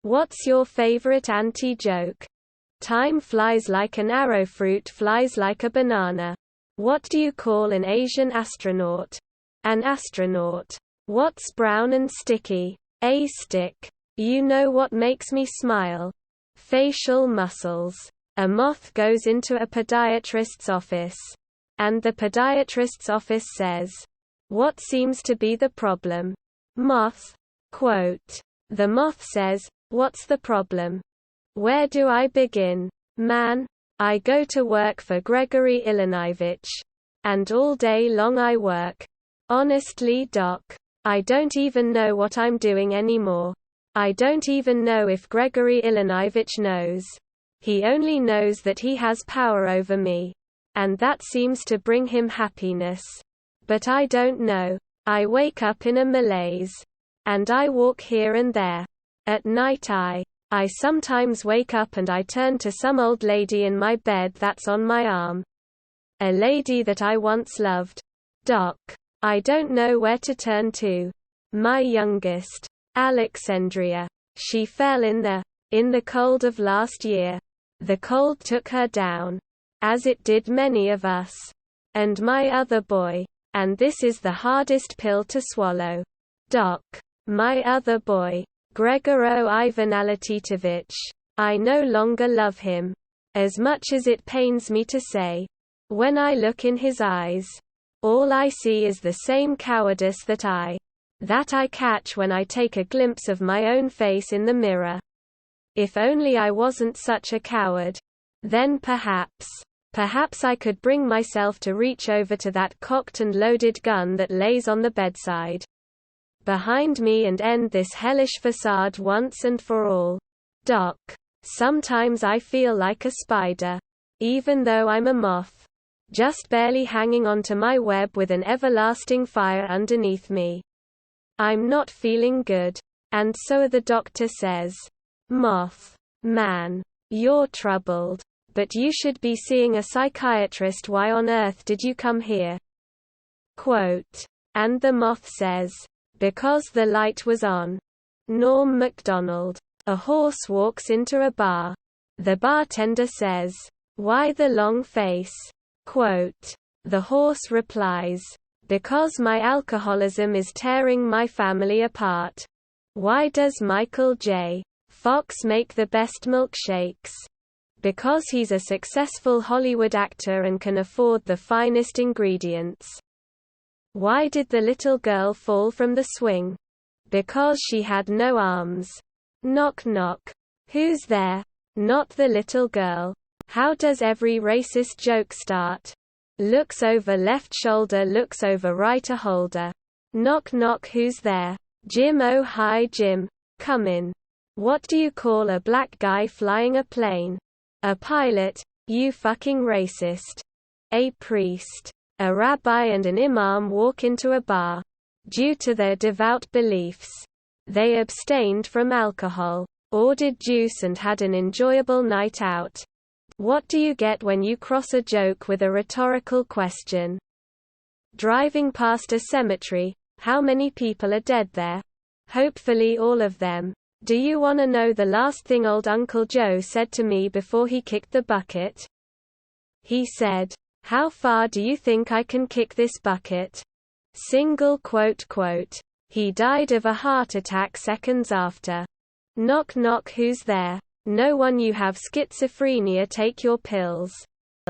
What's your favorite anti-joke? Time flies like an arrow, fruit flies like a banana. What do you call an Asian astronaut? An astronaut. What's brown and sticky? A stick. You know what makes me smile? Facial muscles. A moth goes into a podiatrist's office. And the podiatrist's office says, "What seems to be the problem?" Moth. Quote. The moth says, "What's the problem? Where do I begin? Man, I go to work for Gregory Ivanovich. And all day long I work. Honestly, Doc, I don't even know what I'm doing anymore. I don't even know if Gregory Ivanovich knows. He only knows that he has power over me. And that seems to bring him happiness. But I don't know. I wake up in a malaise. And I walk here and there. At night I sometimes wake up and I turn to some old lady in my bed that's on my arm. A lady that I once loved. Doc, I don't know where to turn to. My youngest, Alexandria. She fell in the cold of last year. The cold took her down. As it did many of us. And my other boy. And this is the hardest pill to swallow. Doc. My other boy. Gregoro Ivanalatitovich. I no longer love him. As much as it pains me to say. When I look in his eyes. All I see is the same cowardice that I catch when I take a glimpse of my own face in the mirror. If only I wasn't such a coward. Then perhaps I could bring myself to reach over to that cocked and loaded gun that lays on the bedside behind me and end this hellish facade once and for all. Doc, sometimes I feel like a spider. Even though I'm a moth. Just barely hanging onto my web with an everlasting fire underneath me. I'm not feeling good. And so the doctor says. Moth. Man. You're troubled. But you should be seeing a psychiatrist. Why on earth did you come here? Quote. And the moth says. Because the light was on. Norm Macdonald. A horse walks into a bar. The bartender says. Why the long face? Quote. The horse replies. Because my alcoholism is tearing my family apart. Why does Michael J. Fox make the best milkshakes? Because he's a successful Hollywood actor and can afford the finest ingredients. Why did the little girl fall from the swing? Because she had no arms. Knock knock. Who's there? Not the little girl. How does every racist joke start? Looks over left shoulder, looks over right, a holder. Knock knock, who's there? Jim, oh hi Jim. Come in. What do you call a black guy flying a plane? A pilot, you fucking racist. A priest. A rabbi and an imam walk into a bar. Due to their devout beliefs. They abstained from alcohol, ordered juice and had an enjoyable night out. What do you get when you cross a joke with a rhetorical question? Driving past a cemetery, how many people are dead there? Hopefully all of them. Do you want to know the last thing old Uncle Joe said to me before he kicked the bucket? He said, "How far do you think I can kick this bucket?" Single quote quote. He died of a heart attack seconds after. Knock knock, who's there? No one, you have schizophrenia, take your pills.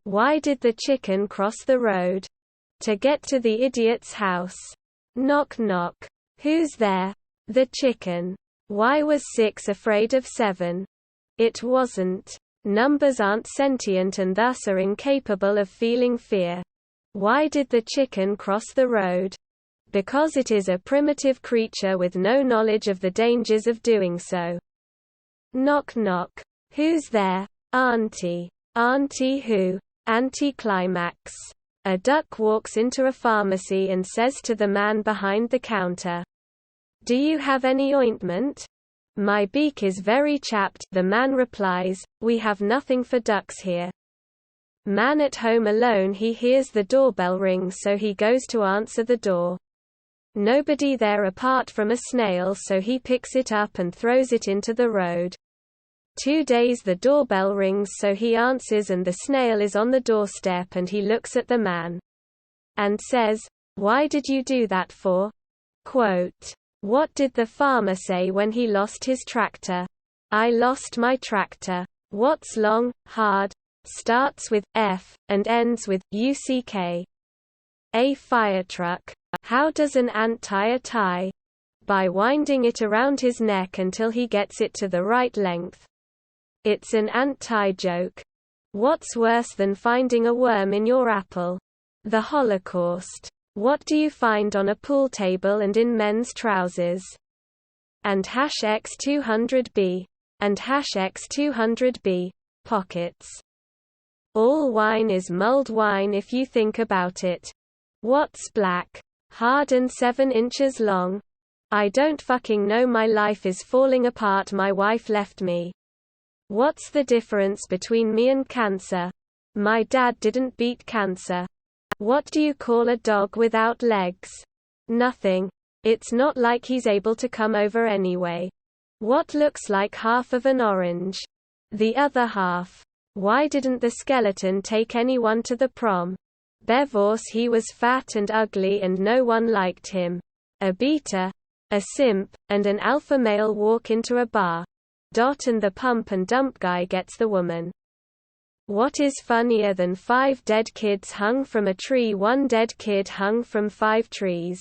Why did the chicken cross the road? To get to the idiot's house. Knock knock. Who's there? The chicken. Why was 6 afraid of 7? It wasn't. Numbers aren't sentient and thus are incapable of feeling fear. Why did the chicken cross the road? Because it is a primitive creature with no knowledge of the dangers of doing so. Knock knock. Who's there? Auntie. Auntie who? Anticlimax. A duck walks into a pharmacy and says to the man behind the counter, "Do you have any ointment? My beak is very chapped." The man replies, "We have nothing for ducks here." Man at home alone, he hears the doorbell ring, so he goes to answer the door. Nobody there apart from a snail, so he picks it up and throws it into the road. 2 days the doorbell rings, so he answers and the snail is on the doorstep, and he looks at the man and says, "Why did you do that for?" Quote, "What did the farmer say when he lost his tractor? I lost my tractor. What's long, hard, starts with F, and ends with UCK? A fire truck. How does an ant tie a tie? By winding it around his neck until he gets it to the right length. It's an ant tie joke. What's worse than finding a worm in your apple? The Holocaust. What do you find on a pool table and in men's trousers? And #X200B. And #X200B. Pockets. All wine is mulled wine if you think about it. What's black, hard and 7 inches long? I don't fucking know, my life is falling apart, my wife left me. What's the difference between me and cancer? My dad didn't beat cancer. What do you call a dog without legs? Nothing. It's not like he's able to come over anyway. What looks like half of an orange? The other half. Why didn't the skeleton take anyone to the prom? Bevorce, he was fat and ugly and no one liked him. A beta, a simp, and an alpha male walk into a bar. And the pump and dump guy gets the woman. What is funnier than 5 dead kids hung from a tree? 1 dead kid hung from 5 trees.